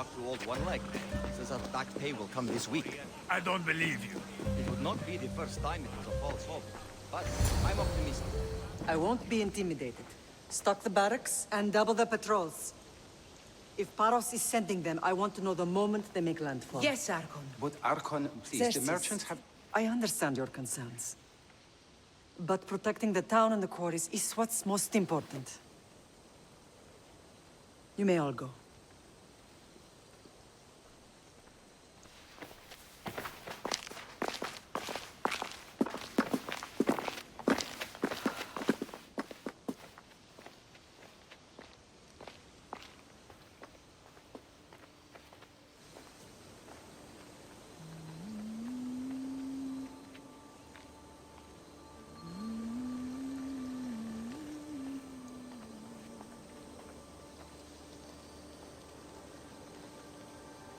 walk through old one leg. Says our back pay will come this week. I don't believe you. It would not be the first time it was a false hope, but I'm optimistic. I won't be intimidated. Stock the barracks and double the patrols. If Paros is sending them, I want to know the moment they make landfall. Yes, Archon. But Archon, please, Xerxes, the merchants have... I understand your concerns. But protecting the town and the quarries is what's most important. You may all go.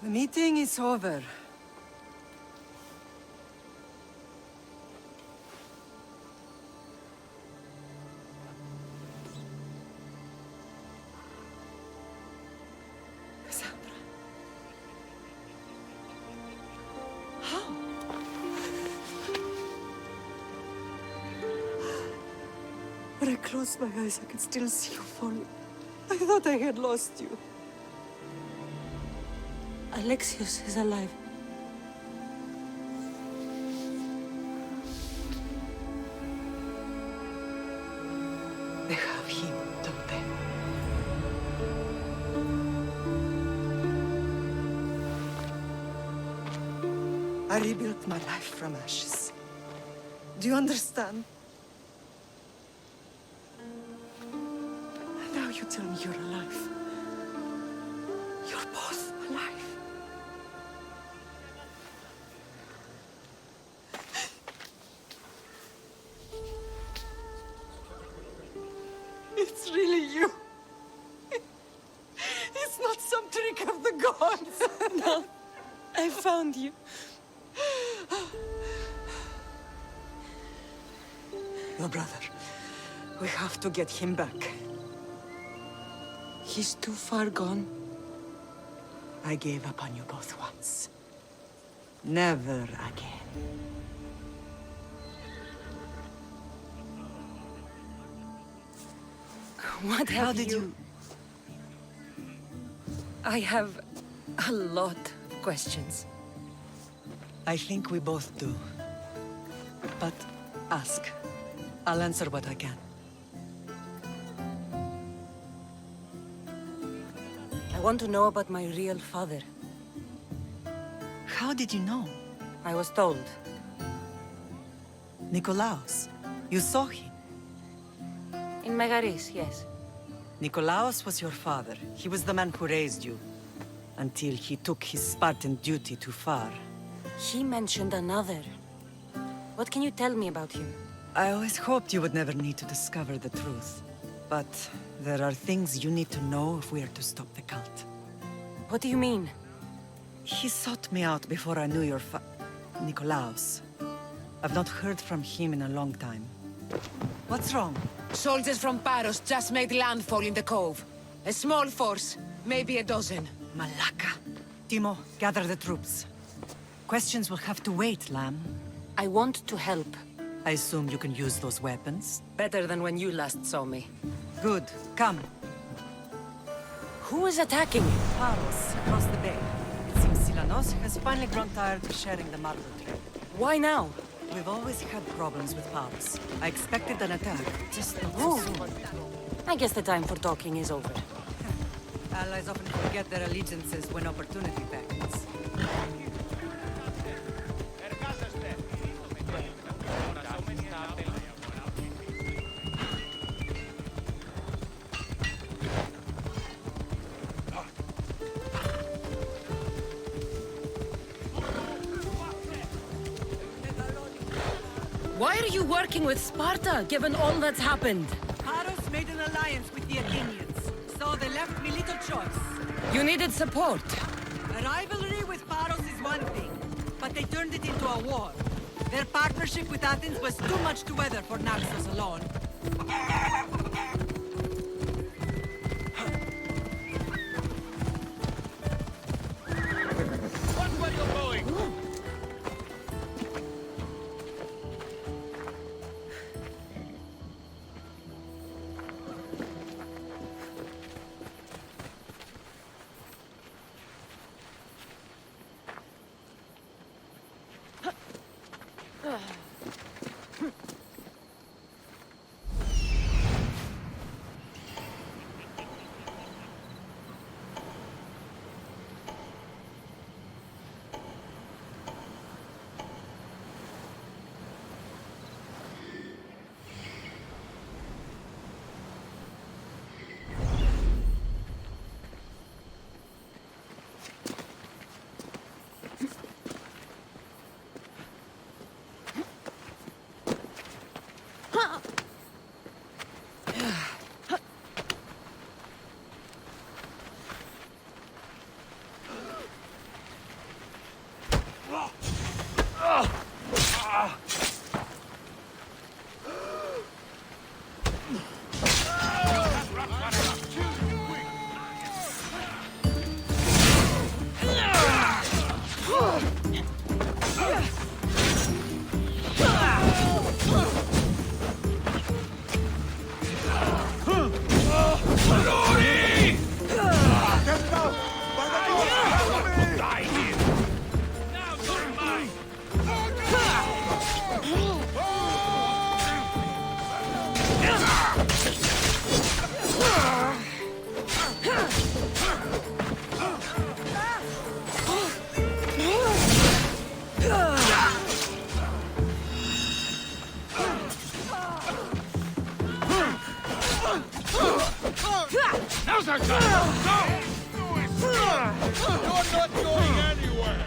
The meeting is over. Kassandra. How? When I closed my eyes, I could still see you falling. I thought I had lost you. Alexios is alive. They have him, don't they? I rebuilt my life from ashes. Do you understand? And now you tell me you're alive. You're both alive. It's really you. It's not some trick of the gods. No, I found you. Your brother. We have to get him back. He's too far gone. I gave up on you both once. Never again. What How have did you... I have a lot of questions. I think we both do. But ask. I'll answer what I can. I want to know about my real father. How did you know? I was told. Nikolaos. You saw him. In Megaris, yes. Nikolaos was your father. He was the man who raised you. Until he took his Spartan duty too far. He mentioned another. What can you tell me about him? I always hoped you would never need to discover the truth. But there are things you need to know if we are to stop the cult. What do you mean? He sought me out before I knew your Nikolaos. I've not heard from him in a long time. What's wrong? Soldiers from Paros just made landfall in the cove. A small force, maybe a dozen. Malaka. Timo, gather the troops. Questions will have to wait, Lamb. I want to help. I assume you can use those weapons? Better than when you last saw me. Good. Come. Who is attacking? Paros, across the bay. It seems Silanos has finally grown tired of sharing the marble trade. Why now? We've always had problems with Paros. I expected an attack, just not so Oh. soon. I guess the time for talking is over. Allies often forget their allegiances when opportunity beckons. Why are you working with Sparta, given all that's happened? Paros made an alliance with the Athenians, so they left me little choice. You needed support. A rivalry with Paros is one thing, but they turned it into a war. Their partnership with Athens was too much to weather for Naxos alone. not going anywhere!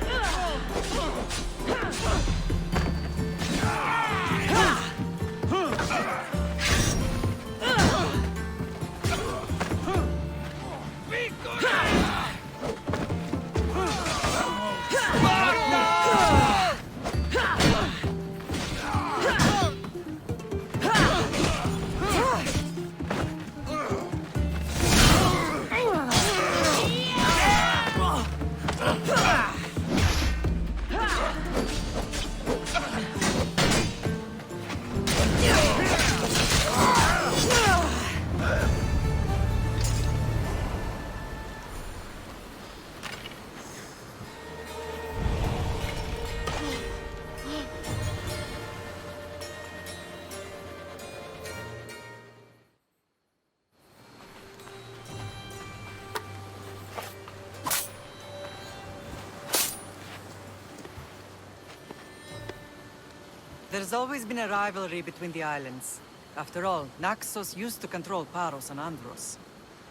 There's always been a rivalry between the islands. After all, Naxos used to control Paros and Andros.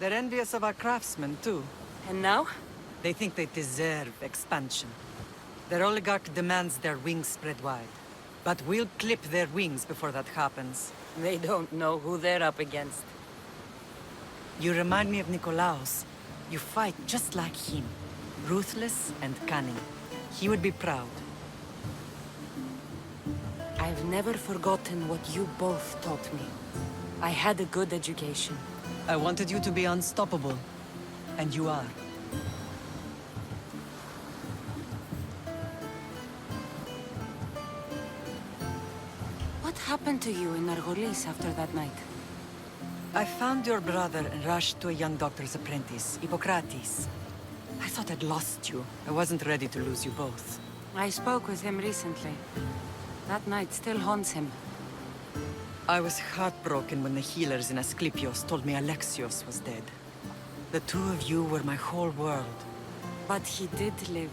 They're envious of our craftsmen, too. And now? They think they deserve expansion. Their oligarch demands their wings spread wide. But we'll clip their wings before that happens. They don't know who they're up against. You remind me of Nikolaos. You fight just like him. Ruthless and cunning. He would be proud. I've never forgotten what you both taught me. I had a good education. I wanted you to be unstoppable. And you are. What happened to you in Nargolis after that night? I found your brother and rushed to a young doctor's apprentice, Hippocrates. I thought I'd lost you. I wasn't ready to lose you both. I spoke with him recently. That night still haunts him. I was heartbroken when the healers in Asclepios told me Alexios was dead. The two of you were my whole world. But he did live.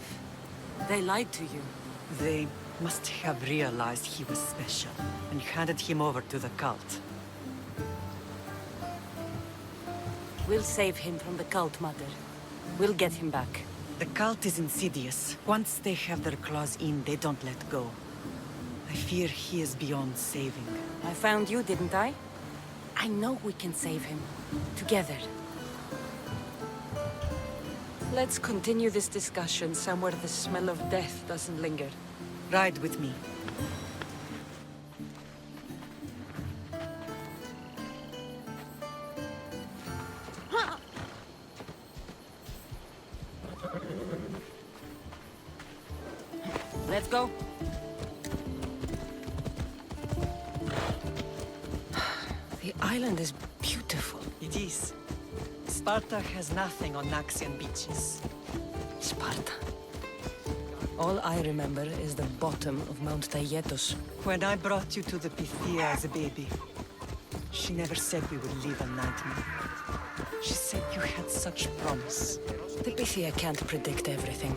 They lied to you. They must have realized he was special and handed him over to the cult. We'll save him from the cult, Mother. We'll get him back. The cult is insidious. Once they have their claws in, they don't let go. I fear he is beyond saving. I found you, didn't I? I know we can save him. Together. Let's continue this discussion somewhere the smell of death doesn't linger. Ride with me. Let's go. The island is beautiful. It is. Sparta has nothing on Naxian beaches. Sparta. All I remember is the bottom of Mount Taygetos. When I brought you to the Pythia as a baby, she never said we would live a nightmare. She said you had such promise. The Pythia can't predict everything.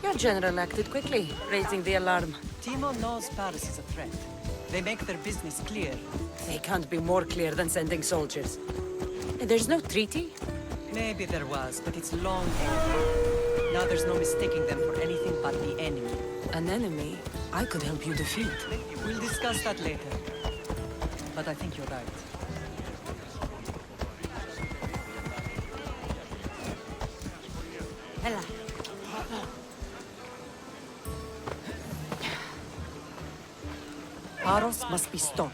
Your general acted quickly, raising the alarm. Timo knows Paris is a threat. They make their business clear. They can't be more clear than sending soldiers. There's no treaty? Maybe there was, but it's long ended. Now there's no mistaking them for anything but the enemy. An enemy I could help you defeat. We'll discuss that later. But I think you're right. Hela. Paros must be stopped.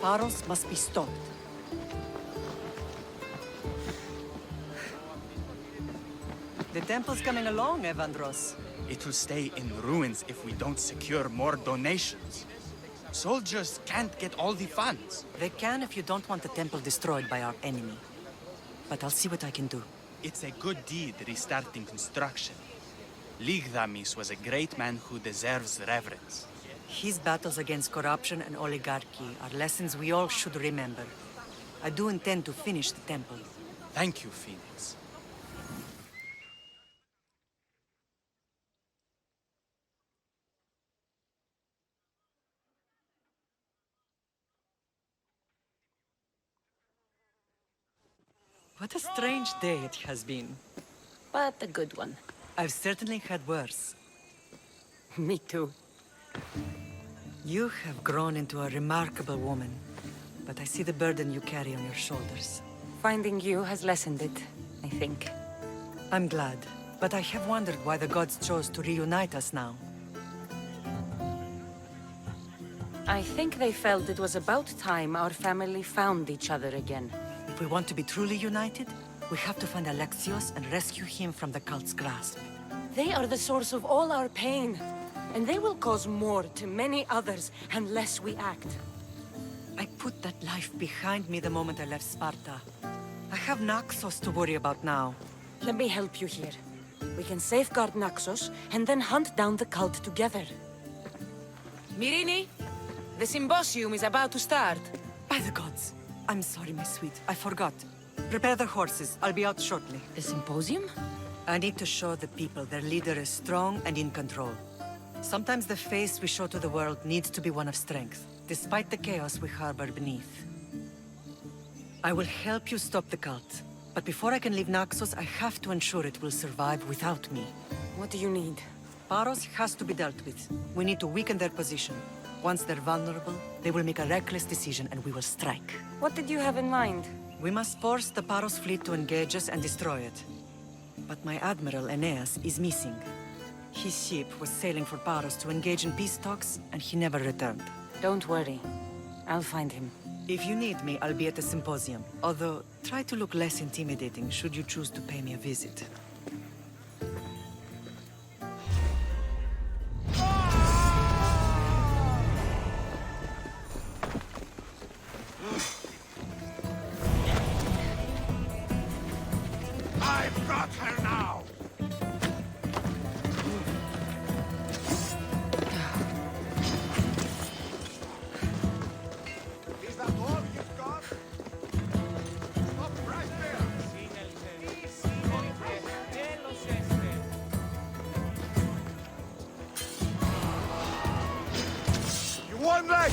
Paros must be stopped. The temple's coming along, Evandros. It will stay in ruins if we don't secure more donations. Soldiers can't get all the funds. They can if you don't want the temple destroyed by our enemy. but I'll see what I can do. It's a good deed restarting construction. �𝐵𝐿𝐿 was a great man who deserves reverence. His battles against corruption and oligarchy are lessons we all should remember. I do intend to finish the temple. Thank you, Phoenix. What a strange day it has been. But a good one. I've certainly had worse. Me too. You have grown into a remarkable woman, but I see the burden you carry on your shoulders. Finding you has lessened it, I think. I'm glad, but I have wondered why the gods chose to reunite us now. I think they felt it was about time our family found each other again. If we want to be truly united, we have to find 𝐿𝐿𝐿 and rescue him from the cult's grasp. They are the source of all our pain, and they will cause more to many others unless we act. I put that life behind me the moment I left Sparta. I have Naxos to worry about now. Let me help you here. We can safeguard Naxos and then hunt down the cult together. Myrrine, the symposium is about to start. By the gods! I'm sorry, my sweet. I forgot. Prepare the horses. I'll be out shortly. The symposium? I need to show the people their leader is strong and in control. Sometimes the face we show to the world needs to be one of strength, despite the chaos we harbor beneath. I will help you stop the cult, but before I can leave Naxos, I have to ensure it will survive without me. What do you need? Paros has to be dealt with. We need to weaken their position. Once they're vulnerable, they will make a reckless decision and we will strike. What did you have in mind? We must force the Paros fleet to engage us and destroy it. But my admiral, Aeneas, is missing. His ship was sailing for Paros to engage in peace talks, and he never returned. Don't worry. I'll find him. If you need me, I'll be at the symposium. Although, try to look less intimidating should you choose to pay me a visit. I've got her now! Is that all you've got? Stop right there! You won, leg!